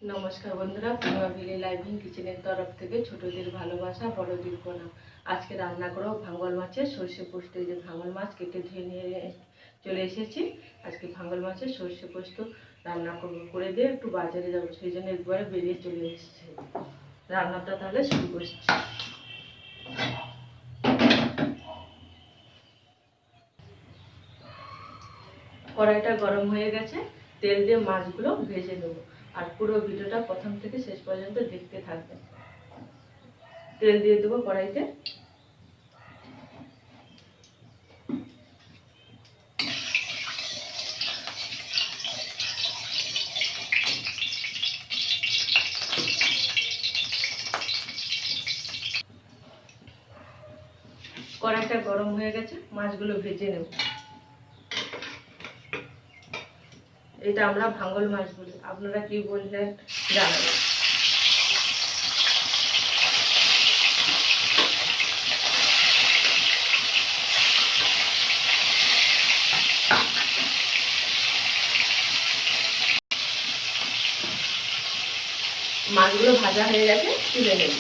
নমস্কার বন্ধুরা, পূর্ণিমা Ville living কিচেনের তরফ থেকে ছোটদের ভালোবাসা, বড়দের প্রণাম। আজকে রান্না করো ভাঙল মাছের সর্ষে পোস্ত। এই যে ভাঙল মাছ কেটে ধুয়ে নিয়ে চলে এসেছি। আজকে ভাঙল মাছের সর্ষে পোস্ত রান্না করে দিয়ে একটু বাজারে যাবো, সেই জন্য একবারে বেরিয়ে চলে এসেছি। রান্নাটা তাহলে শুরু করছি। কড়াইটা গরম হয়ে গেছে, তেল দিয়ে মাছগুলো ভেজে নেবো। আর পুরো ভিডিওটা প্রথম থেকে শেষ পর্যন্ত দেখতে থাকবেন। তেল দিয়ে দেবো কড়াইতে। কড়াইটা গরম হয়ে গেছে, মাছগুলো ভেজে নেব। এটা আমরা ভাঙল মাছ বলি, আপনারা কি বললেন জানাবেন। মাছগুলো ভাজা হয়ে গেছে, তুলে নেব।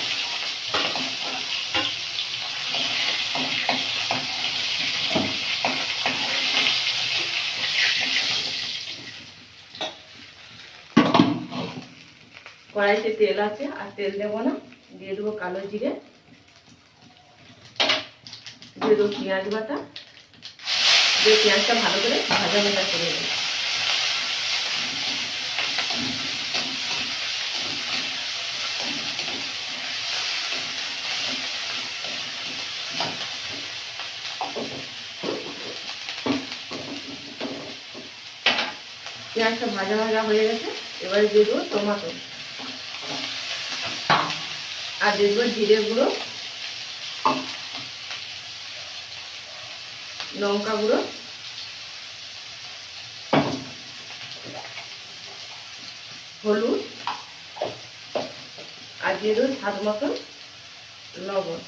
কড়াইতে তেল আছে, আর তেল দেবো না, দিয়ে দেবো কালো জিরে, দিয়ে দেবো পেঁয়াজ বাটা, দিয়ে পেঁয়াজটা ভালো করে ভাজা ভাজা করে দেবো। পেঁয়াজটা ভাজা ভাজা হয়ে গেছে, এবারে দিয়ে দেবো টমেটো, আর দিয়ে দেবো জিরে গুঁড়ো, লঙ্কা গুঁড়ো, হলুদ, আর দিয়ে দেবো স্বাদ মতন লবণ।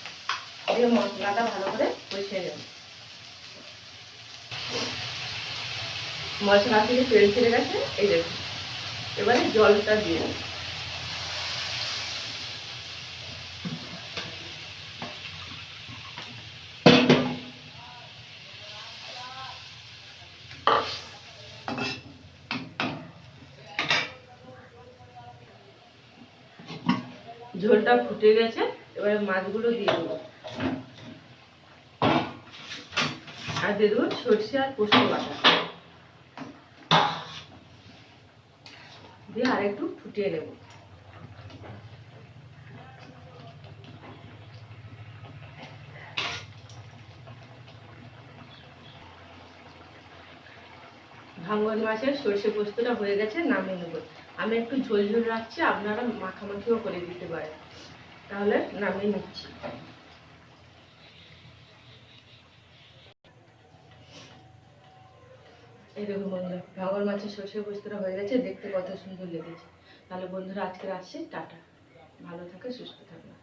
দিয়ে মশলাটা ভালো করে কষিয়ে নেব। মশলা থেকে তেল ছেড়ে গেছে, এই দেখুন। এবারে জলটা দিয়ে দেব। ঝোলটা ফুটে গেছে, এবারে মাছগুলো দিয়ে দেবো, আর দিয়ে দেবো সরষে আর পোস্ত বাটা, দিয়ে আর একটু ফুটিয়ে নেব। ভাঙল মাছের সর্ষে পোস্তটা হয়ে গেছে, নামিয়ে নেব। আমি একটু ঝোল ঝোল রাখছি, আপনারা মাখামাখিও করে দিতে পারেন। তাহলে নামিয়ে নিচ্ছি। এই দেখুন বন্ধুরা, ভাঙল মাছের সর্ষে পোস্তটা হয়ে গেছে, দেখতে কত সুন্দর লেগেছে। তাহলে বন্ধুরা আজকে আসছি, টাটা। ভালো থাকে, সুস্থ থাকবে।